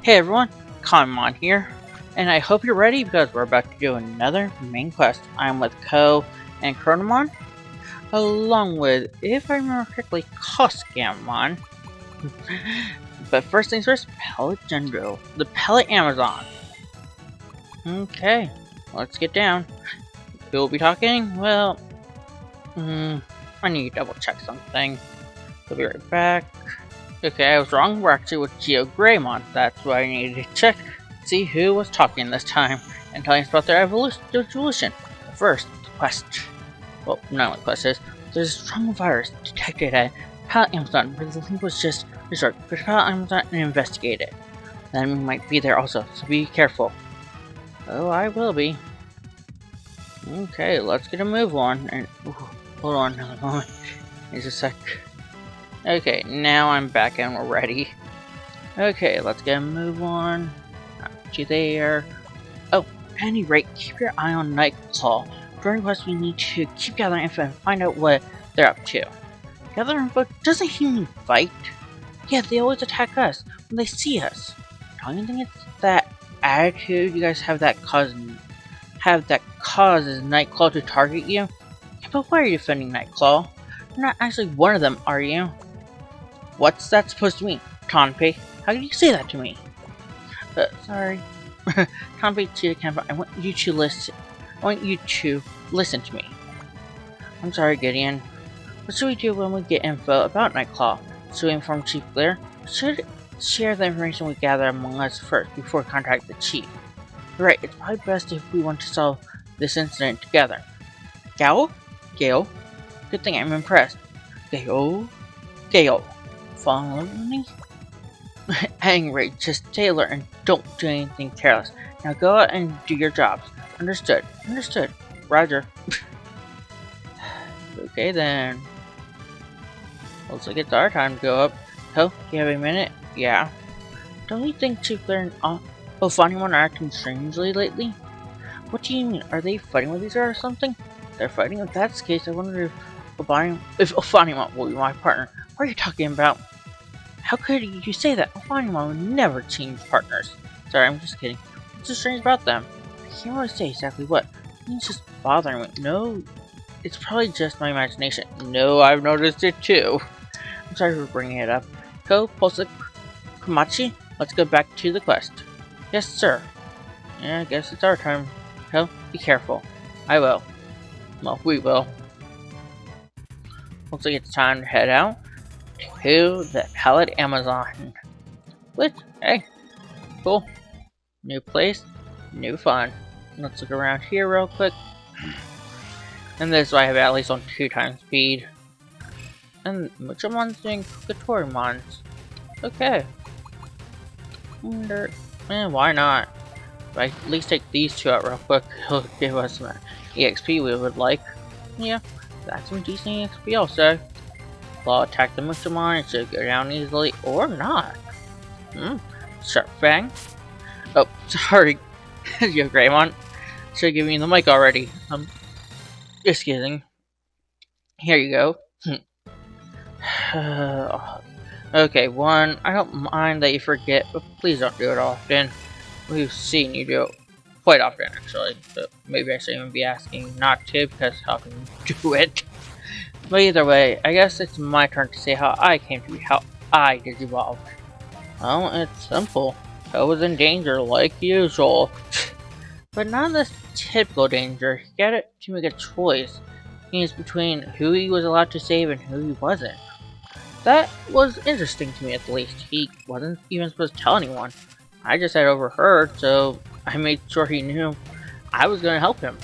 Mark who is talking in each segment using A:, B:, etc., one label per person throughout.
A: Hey everyone, Conmon here, and I hope you're ready because we're about to do another main quest. I'm with Ko and Chronomon, along with, if I remember correctly, Koskamon. But first things first, Pellet Gendo, the Pellet Amazon. Okay, let's get down. Who will be talking? Well, I need to double check something. We'll be right back. Okay, I was wrong. We're actually with Geo Greymon. That's what I needed to check. See who was talking this time and telling us about their evolution. First, the quest. Well, not what the quest is. There's a strong virus detected at Pallet Amazon where the link was just resort to Pallet Amazon and investigate it. The enemy might be there also, so be careful. Oh, I will be. Okay, let's get a move on. And hold on another moment. Just a sec. Okay, now I'm back and we're ready. Okay, let's get a move on. Not you there. Oh, at any rate, keep your eye on Nightclaw. During quests, we need to keep gathering info and find out what they're up to. Gather info? Doesn't he mean fight? Yeah, they always attack us when they see us. Don't you think it's that attitude you guys have that causes Nightclaw to target you? Yeah, but why are you defending Nightclaw? You're not actually one of them, are you? What's that supposed to mean, Tonpei? How can you say that to me? Sorry. Tonpei to the camp. I want you to listen. To me. I'm sorry, Gideon. What should we do when we get info about Nightclaw? Should we inform Chief Blair? We should share the information we gather among us first before we contact the Chief. You're right, it's probably best if we want to solve this incident together. Gale? Good thing I'm impressed. Gale? Fall in love with me? At any rate, just stay alert and don't do anything careless. Now go out and do your jobs. Understood. Roger. Okay then. Looks like it's our time to go up. Oh, do you have a minute? Yeah. Don't you think Chief Blair and Ophanimon are acting strangely lately? What do you mean? Are they fighting with each other or something? They're fighting? If that's the case, I wonder if Ophanimon will be my partner. What are you talking about? How could you say that? Ophanimon would never change partners. Sorry, I'm just kidding. What's so strange about them? I can't really say exactly what. It's just bothering me. No, it's probably just my imagination. No, I've noticed it too. I'm sorry for bringing it up. Ko, Pulsa, Komachi, let's go back to the quest. Yes, sir. Yeah, I guess it's our time. Ko, be careful. I will. Well, we will. Looks like it's time to head out to the Pallet Amazon. Which, hey, cool. New place, new fun. Let's look around here real quick. And this I have at least on 2 times speed. And Muchamon's doing Kotorimons. Okay. Why not? If I at least take these 2 out real quick, it'll give us some EXP we would like. Yeah, that's some decent EXP also. I'll attack the Muchamon, it should go down easily, or not. Sharp Fang. Oh, sorry, Yo Greymon. Should give me the mic already. Just kidding. Here you go. Okay, 1, I don't mind that you forget, but please don't do it often. We've seen you do it quite often, actually, but maybe I should even be asking not to, because how can you do it? But either way, I guess it's my turn to say how I came to be, how I digivolved. Well, it's simple. I was in danger like usual. But not this typical danger. He got to make a choice. He was between who he was allowed to save and who he wasn't. That was interesting to me at least. He wasn't even supposed to tell anyone. I just had overheard, so I made sure he knew I was going to help him.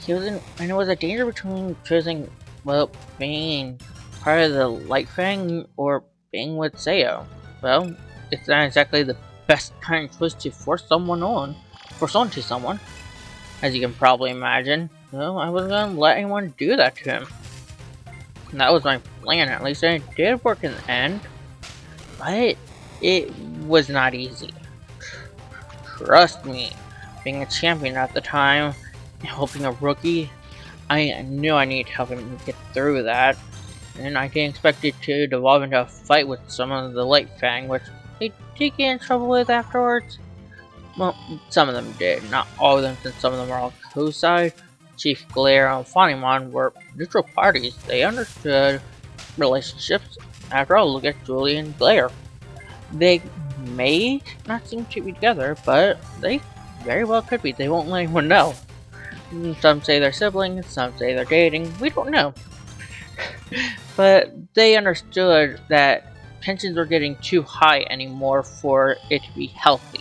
A: He was in, and it was a danger between choosing, well, being part of the Light Fang or being with Sayo. Well, it's not exactly the best kind of choice to force onto someone, as you can probably imagine. So I wasn't going to let anyone do that to him. And that was my plan, at least, and it did work in the end. But it was not easy. Trust me, being a champion at the time, helping a rookie, I knew I needed to help him get through that. And I didn't expect it to devolve into a fight with some of the Light Fang, which they did get in trouble with afterwards. Well, some of them did, not all of them, since some of them are all co-side. Chief Glare and Fonimon were neutral parties. They understood relationships. After all, look at Julie and Glare. They may not seem to be together, but they very well could be. They won't let anyone know. Some say they're siblings, some say they're dating. We don't know. But they understood that tensions were getting too high anymore for it to be healthy.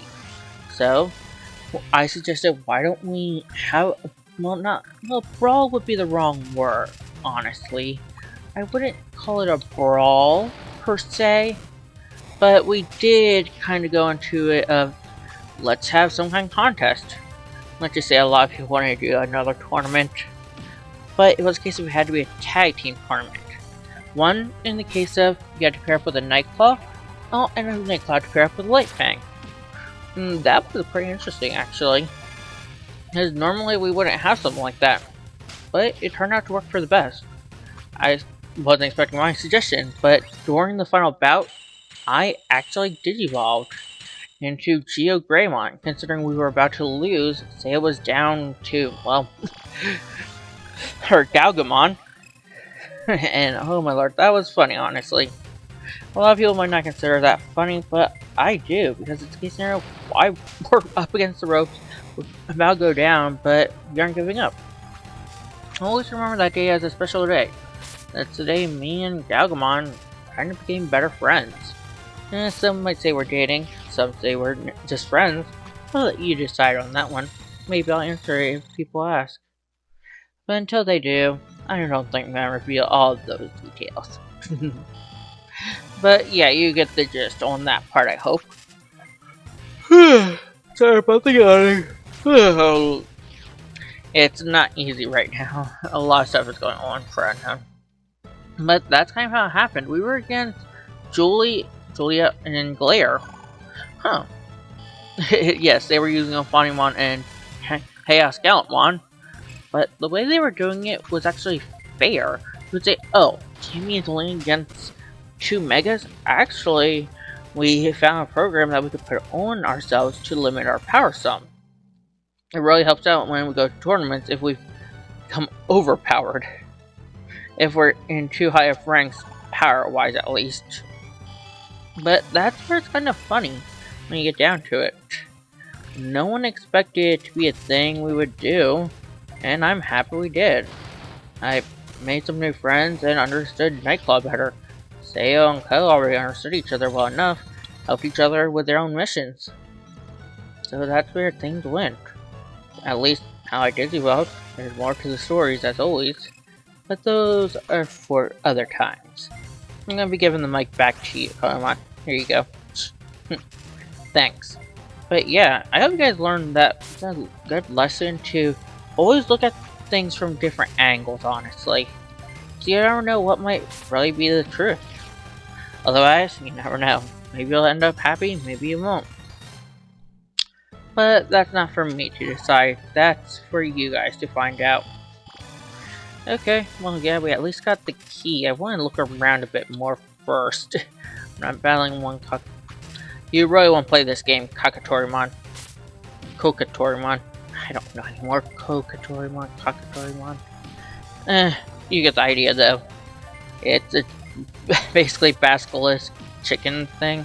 A: So, I suggested, why don't we have, brawl would be the wrong word, honestly. I wouldn't call it a brawl, per se, but we did kind of go into it of, let's have some kind of contest. Let's just say a lot of people wanted to do another tournament, but it was a case of it had to be a tag team tournament. One, in the case of, you had to pair up with a Nightclaw, and a Nightclaw to pair up with a Light Fang. That was pretty interesting, actually. Because normally we wouldn't have something like that. But it turned out to work for the best. I wasn't expecting my suggestion, but during the final bout, I actually Digivolved into Geo Greymon, considering we were about to lose. Say it was down to, well, her Galgamon. And oh my lord, that was funny, honestly. A lot of people might not consider that funny, but I do, because it's a case scenario. Why we're up against the ropes, we're about to go down, but we aren't giving up. Always remember that day as a special day. That's the day me and Galgamon kind of became better friends. Some might say we're dating, some say we're just friends. I'll let you decide on that one. Maybe I'll answer it if people ask. But until they do, I don't think I'm gonna reveal all of those details. But yeah, you get the gist on that part, I hope. Sorry about the yawning. It's not easy right now. A lot of stuff is going on for now. But that's kind of how it happened. We were against Julia, and Glare. Huh. Yes, they were using Fonimon and Chaos Gallantmon. But the way they were doing it was actually fair. You would say, oh, Timmy is only against 2 megas? Actually, we found a program that we could put on ourselves to limit our power sum. It really helps out when we go to tournaments if we become overpowered. If we're in too high of ranks, power-wise at least. But that's where it's kind of funny when you get down to it. No one expected it to be a thing we would do, and I'm happy we did. I made some new friends and understood Nightclaw better. Sayo and Ko already understood each other well enough, helped each other with their own missions. So that's where things went. At least how I did well. There's more to the stories as always, but those are for other times. I'm gonna be giving the mic back to you. Come on, here you go. Thanks. But yeah, I hope you guys learned that good lesson to always look at things from different angles, honestly. So you never know what might really be the truth. Otherwise, you never know. Maybe you'll end up happy, maybe you won't. But that's not for me to decide. That's for you guys to find out. Okay, well yeah, we at least got the key. I want to look around a bit more first. I'm battling one You really want to play this game, Kakatorimon. Kokatorimon. I don't know anymore. Kokatorimon, Kakatorimon. You get the idea though. It's a basically basilisk chicken thing.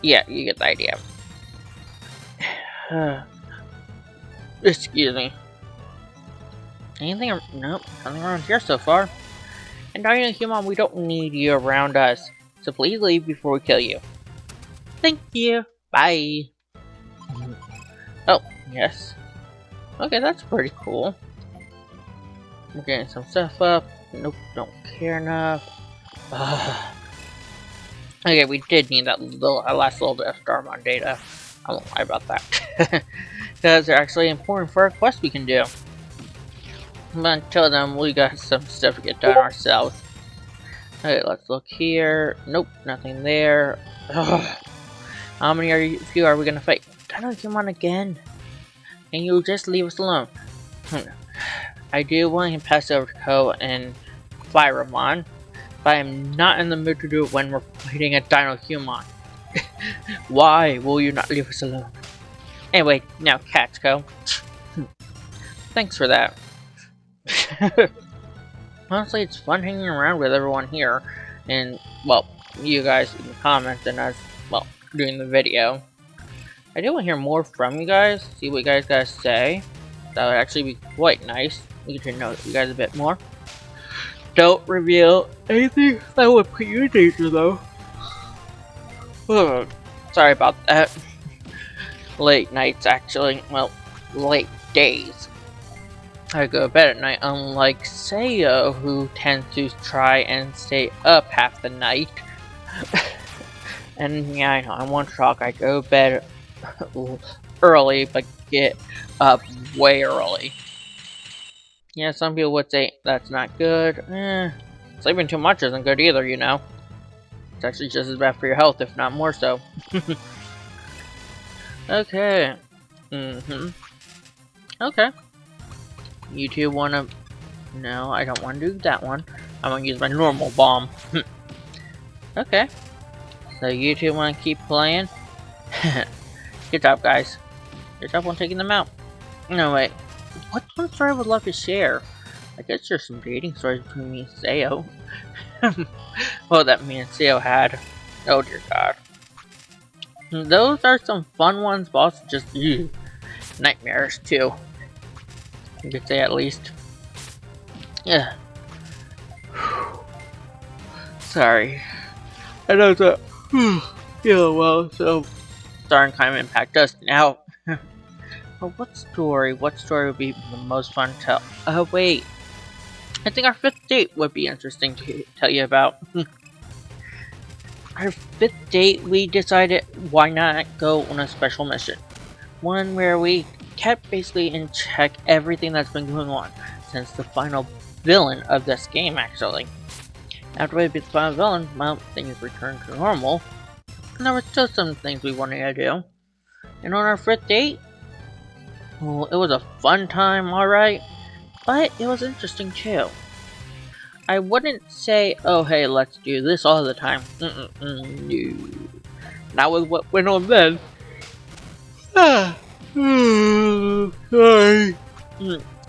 A: Yeah, you get the idea. Excuse me. Anything? Nope, nothing around here so far. And Digimon, we don't need you around us. So please leave before we kill you. Thank you. Bye. Oh, yes. Okay, that's pretty cool. We're getting some stuff up. Nope, don't care enough. Okay, we did need that last little bit of Starmon data. I won't lie about that. Because they're actually important for a quest we can do. But until then, we got some stuff to get done ourselves. Okay, let's look here. Nope, nothing there. Ugh. How many few are we gonna fight? Digimon again? Can you just leave us alone? I do want to pass over to Ko and Firemon, but I am not in the mood to do it when we're fighting a Dino Human. Why will you not leave us alone? Anyway, now cats go. Thanks for that. Honestly, it's fun hanging around with everyone here, and, well, you guys in the comments and us, well, doing the video. I do want to hear more from you guys, see what you guys gotta say. That would actually be quite nice. We get to know you guys a bit more. Don't reveal anything that would put you in danger, though. Sorry about that. Late nights, actually. Well, late days. I go to bed at night, unlike Sayo, who tends to try and stay up half the night. And yeah, I know, I'm one shock. I go to bed early, but get up way early. Yeah, some people would say that's not good. Sleeping too much isn't good either, you know. It's actually just as bad for your health, if not more so. Okay. Okay. You two wanna... No, I don't want to do that one. I'm gonna use my normal bomb. Okay. So you two wanna keep playing? Good job, guys. Good job on taking them out. No, wait. What one story I would love to share? I guess there's some dating stories between me and Sayo. Well, that me and Sayo had. Oh dear god. Those are some fun ones, but also just nightmares too. You could say at least. Yeah. Sorry. I know that. Yeah, well, so starting kind of impact us now. But what story? What story would be the most fun to tell? Oh wait. I think our 5th date would be interesting to tell you about. Our 5th date, we decided why not go on a special mission. One where we kept basically in check everything that's been going on since the final villain of this game, actually. After we beat the final villain, well, things returned to normal. And there were still some things we wanted to do. And on our 5th date, well, it was a fun time, alright. But it was interesting too. I wouldn't say, oh hey, let's do this all the time. No. Not with what went on then. Sorry.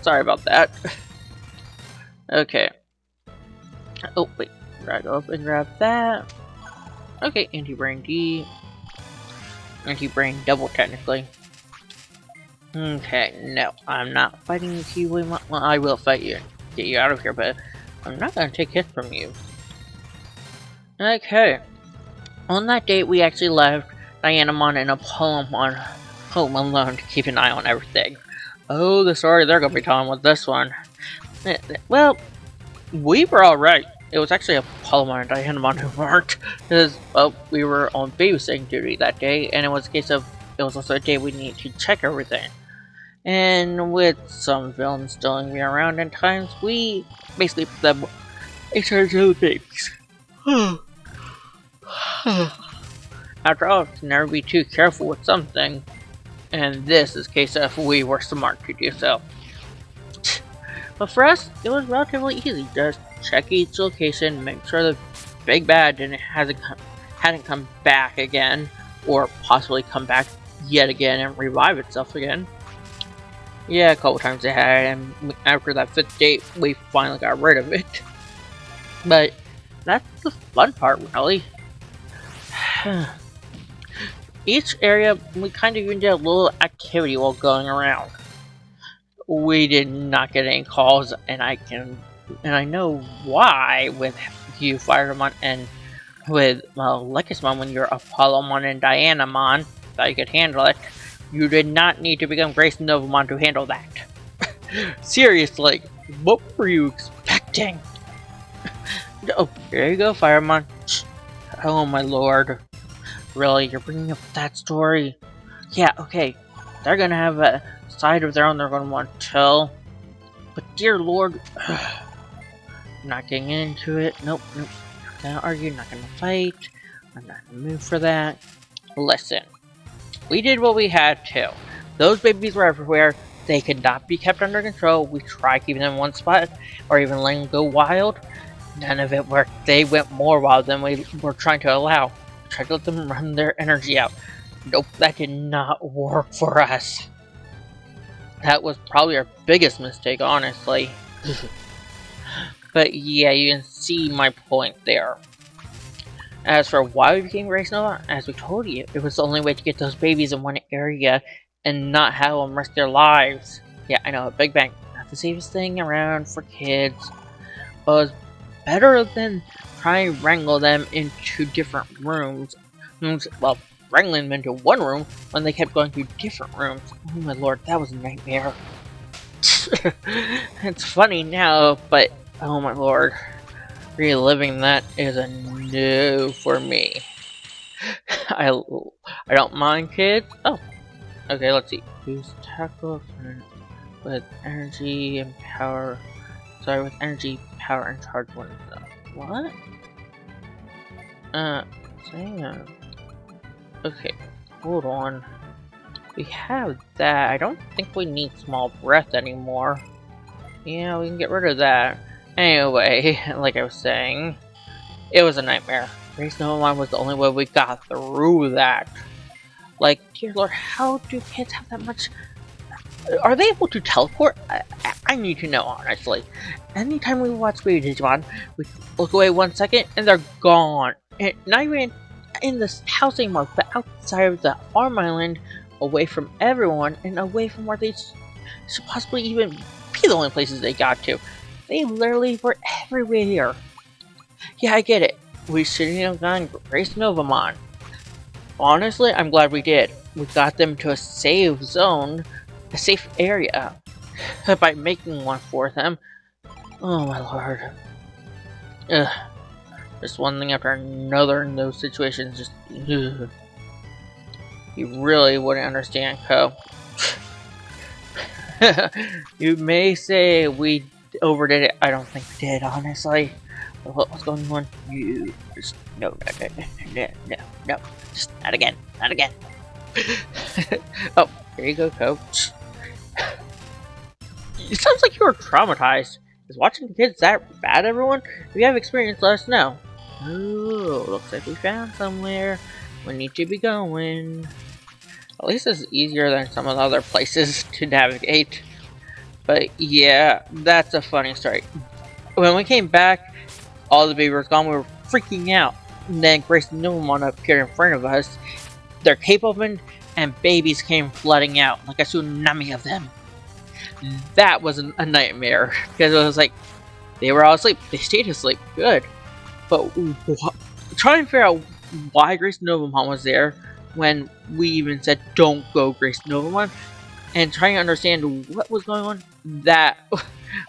A: Sorry about that. Okay. Oh, wait. Gotta go up and grab that. Okay, anti-brain D. Anti-brain double, technically. Okay, no. I'm not fighting you, Kiwi. Well, I will fight you. Get you out of here, but I'm not gonna take hits from you. Okay. On that date, we actually left Dianamon and Apollomon home alone to keep an eye on everything. Oh, the story they're gonna be telling with this one. Well, we were alright. It was actually Apollomon and Dianamon who weren't, because, well, we were on babysitting duty that day, and it was a case of, it was also a day we needed to check everything. And with some villains still me around at times, we basically put them in charge of the babies. After all, you can never be too careful with something, and this is a case of we were smart to do so. But for us, it was relatively easy. Just check each location, make sure the big bad hadn't come back again, or possibly come back yet again and revive itself again. Yeah, a couple times it had, and after that 5th date, we finally got rid of it. But that's the fun part, really. Each area, we kind of even did a little activity while going around. We did not get any calls, and I know why with you, Firemon, and with, well, Lekismon when you're Apollomon and Dianamon, thought you could handle it. You did not need to become Grace Novamon to handle that. Seriously, what were you expecting? Oh, there you go, Firemon. Oh my lord. Really, you're bringing up that story? Yeah, okay. They're gonna have a side of their own they're gonna want to tell. But dear lord, not getting into it. Nope. Not gonna argue, not gonna fight. I'm not gonna move for that. Listen. We did what we had to. Those babies were everywhere. They could not be kept under control. We tried keeping them in one spot, or even letting them go wild. None of it worked. They went more wild than we were trying to allow. tried to let them run their energy out. Nope, that did not work for us. That was probably our biggest mistake, honestly. But yeah, you can see my point there. As for why we became Race Nova, as we told you, it was the only way to get those babies in one area and not have them risk their lives. Yeah, I know, Big Bang, not the safest thing around for kids, but it was better than trying to wrangle them into different rooms. Well, wrangling them into one room when they kept going through different rooms. Oh my lord, that was a nightmare. It's funny now, but oh my lord. Reliving that is a no for me. I don't mind kids. Oh, okay, let's see. Use tackle with energy and power. Sorry, with energy, power, and charge one. What? Saying okay, hold on. We have that. I don't think we need small breath anymore. Yeah, we can get rid of that. Anyway, like I was saying, it was a nightmare. Race Nova Line was the only way we got through that. Like, dear lord, how do kids have that much... Are they able to teleport? I need to know, honestly. Anytime we watch Baby Digimon, we look away 1 second and they're gone. And not even in this house anymore, but outside of the farm island, away from everyone, and away from where they should possibly even be the only places they got to. They literally were everywhere. Yeah, I get it. We shouldn't have gone Race Novamon. Honestly, I'm glad we did. We got them to a safe zone, a safe area, by making one for them. Oh my lord. Ugh. Just one thing after another in those situations, just ugh. You really wouldn't understand, Ko. You may say we overdid it. I don't think we did, honestly. What's going on? You just no, just not again, not again. Oh, here you go, Coach. It sounds like you were traumatized. Is watching the kids that bad, everyone? If you have experience, let us know. Oh, looks like we found somewhere we need to be going. At least this is easier than some of the other places to navigate. But yeah, that's a funny story. When we came back, all the babies were gone. We were freaking out. And then Grace Novamon appeared in front of us. Their cape opened, and babies came flooding out like a tsunami of them. That was a nightmare because it was like they were all asleep. They stayed asleep, good. But trying to figure out why Grace Novamon was there when we even said don't go Grace Novamon, and trying to understand what was going on. That,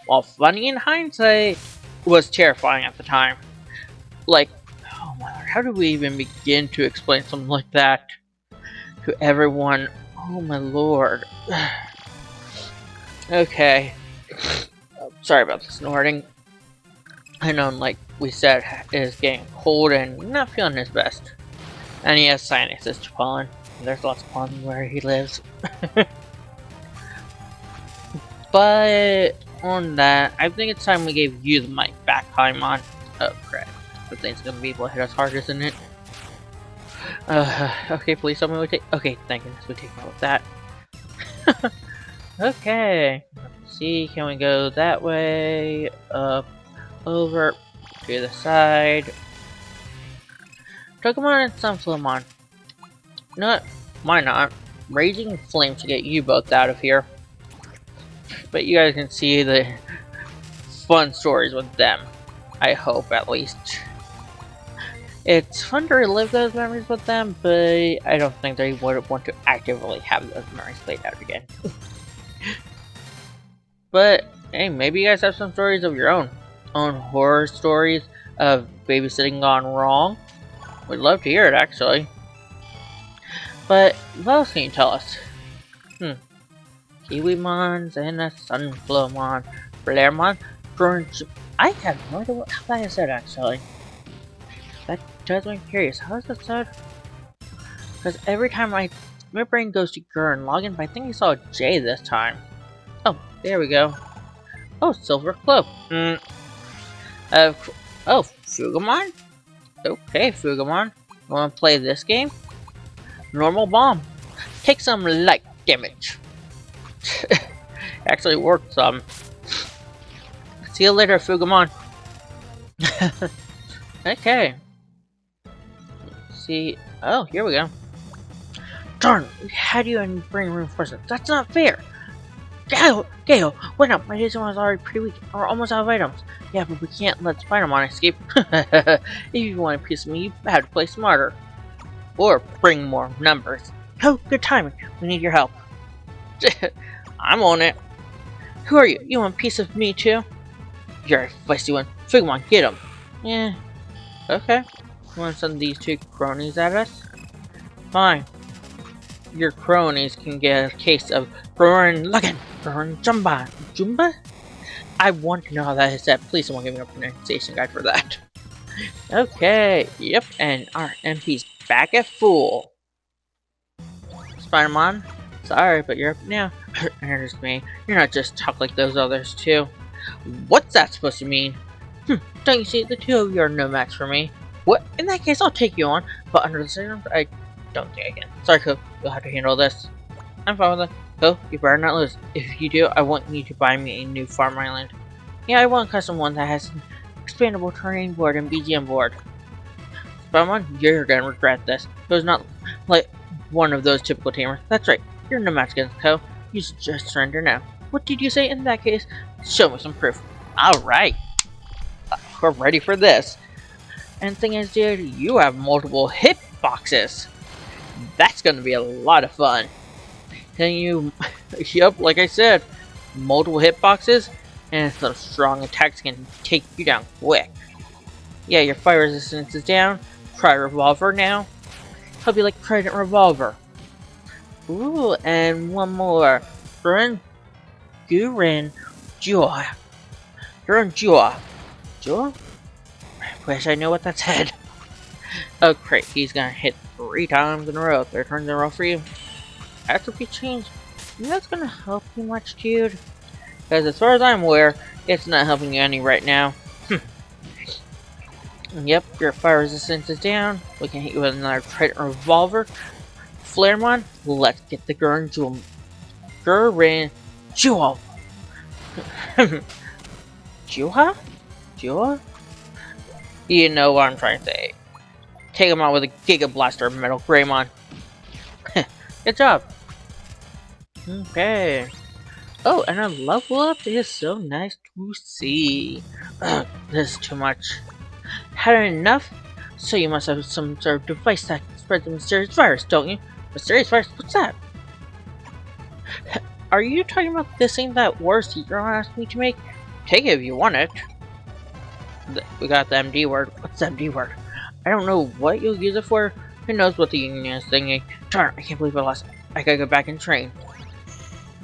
A: while funny in hindsight, was terrifying at the time. Like, oh my lord, how do we even begin to explain something like that to everyone? Oh my lord. Okay. Sorry about the snorting. I know, like we said, it is getting cold and not feeling his best. And he has sinuses to pollen. There's lots of pollen where he lives. But on that, I think it's time we gave you the mic back, Paimon. Oh crap. The thing's gonna be able to hit us hard, isn't it? Okay, please tell me we take. Okay, thank goodness we take all of that. Okay. Let's see, can we go that way? Up, over, to the side. Pokemon and Sunflowmon. You know what? Why not? Raging Flame to get you both out of here. But you guys can see the fun stories with them. I hope, at least. It's fun to relive those memories with them, but I don't think they would want to actively have those memories played out again. But, hey, maybe you guys have some stories of your own horror stories of babysitting gone wrong. We'd love to hear it, actually. But, what else can you tell us? Kiwimon, Xena, Sunflowmon, Blairmon, Grunge. I have no idea how that is said, actually. That does make me curious. How is that said? Because every time my brain goes to Gurn login, but I think I saw a J this time. Oh, there we go. Oh, Silver Cloak. Oh, Fugamon? Okay, Fugamon. Wanna play this game? Normal bomb. Take some light damage. Actually worked some. See you later, Fugamon. Okay. See. Oh, here we go. Darn, we had you in bring reinforcements. That's not fair. Gale, wait up. My Digimon is already pretty weak. We're almost out of items. Yeah, but we can't let Spider-Man escape. If you want a piece of me, you have to play smarter. Or bring more numbers. Oh, good timing. We need your help. I'm on it. Who are you? You want a piece of me too? You're a feisty one. Figmon, get him. Yeah. Okay. You want to send these two cronies at us? Fine. Your cronies can get a case of Burn Luggin, Burn Jumba? I want to know how that is said. Please someone give me a pronunciation guide for that. Okay, yep, and our MP's back at full. Spider-Man, sorry, but you're up now. There's me. You're not just talk like those others too. What's that supposed to mean? Don't you see, the two of you are no match for me. What? In that case, I'll take you on, but under the circumstances, I don't think I can. Sorry, Coop, you'll have to handle this. I'm fine with it. Coop, you better not lose. If you do, I want you to buy me a new farm island. Yeah, I want a custom one that has an expandable terrain board and BGM board. Spider-Man, you're gonna regret this. It was not like one of those typical tamers. That's right, you're no match against Co. You should just surrender now. What did you say? In that case, show me some proof. Alright. We're ready for this. And the thing is, dude, you have multiple hit boxes. That's gonna be a lot of fun. Can you, yep, like I said, multiple hitboxes, and some strong attacks can take you down quick. Yeah, your fire resistance is down. Try revolver now. Hope you like Trident revolver. Ooh, and one more. Guren Jua. Guren Jua. Jua? Wish I knew what that said. Oh great, he's gonna hit 3 times in a row. 3 turns in a row for you. After we change, that's gonna help you much, dude. Because as far as I'm aware, it's not helping you any right now. Yep, your fire resistance is down. We can hit you with another Trident revolver. Flaremon, let's get the Guren Jewel. Guren Jewel. Juha? Jua? You know what I'm trying to say. Take him out with a Giga Blaster Metal Greymon. Good job. Okay. Oh, and a level up is so nice to see. Ugh, this is too much. Had enough? So you must have some sort of device that spreads the mysterious virus, don't you? Mysterious virus? What's that? Are you talking about this thing that War Secret asked me to make? Take it if you want it. We got the MD word. What's the MD word? I don't know what you'll use it for. Who knows what the union is thinking? Darn, I can't believe I lost it. I gotta go back and train.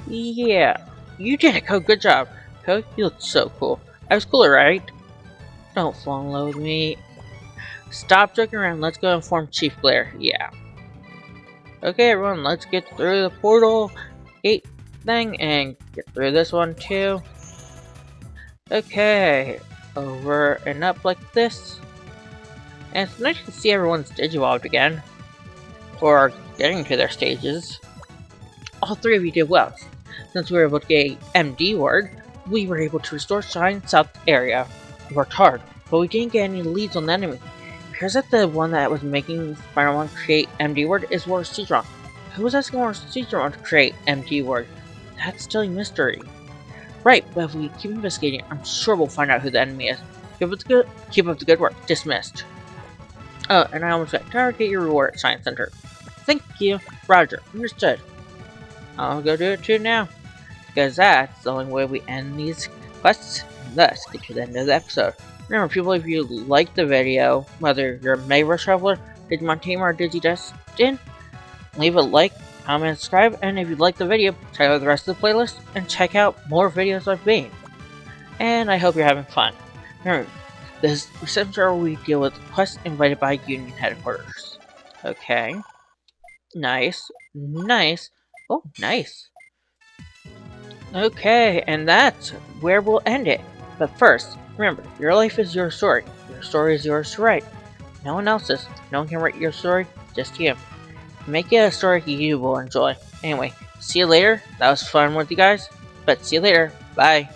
A: Yeah, you did it, Code. Good job. Code, you look so cool. I was cooler, right? Don't fall in love with me. Stop joking around. Let's go inform Chief Blair. Yeah. Okay, everyone, let's get through the portal gate thing and get through this one too. Okay, over and up like this. And it's nice to see everyone's Digivolved again. Or getting to their stages. All 3 of you did well. Since we were able to get a MD word, we were able to restore Shine South area. We worked hard, but we didn't get any leads on the enemy. It appears that the one that was making Spider-Man create MD word is War Citron. Who was asking War Citron to create MD word? That's still a mystery. Right, but if we keep investigating, I'm sure we'll find out who the enemy is. Keep up the good work. Dismissed. Oh, and I almost got target your reward at Science Center. Thank you. Roger. Understood. I'll go do it too now. Because that's the only way we end these quests, and thus get to the end of the episode. Remember, people, if you liked the video, whether you're a Mega Traveler, Digimon Tamer, or Digidestin, leave a like, comment, and subscribe, and if you liked the video, check out the rest of the playlist, and check out more videos I've made. And I hope you're having fun. Remember, this is reception where we deal with quests invited by Union Headquarters. Okay. Nice. Nice. Oh, nice. Okay, and that's where we'll end it. But first, remember, your life is your story. Your story is yours to write. No one else's. No one can write your story, just you. Make it a story you will enjoy. Anyway, see you later. That was fun with you guys. But see you later. Bye.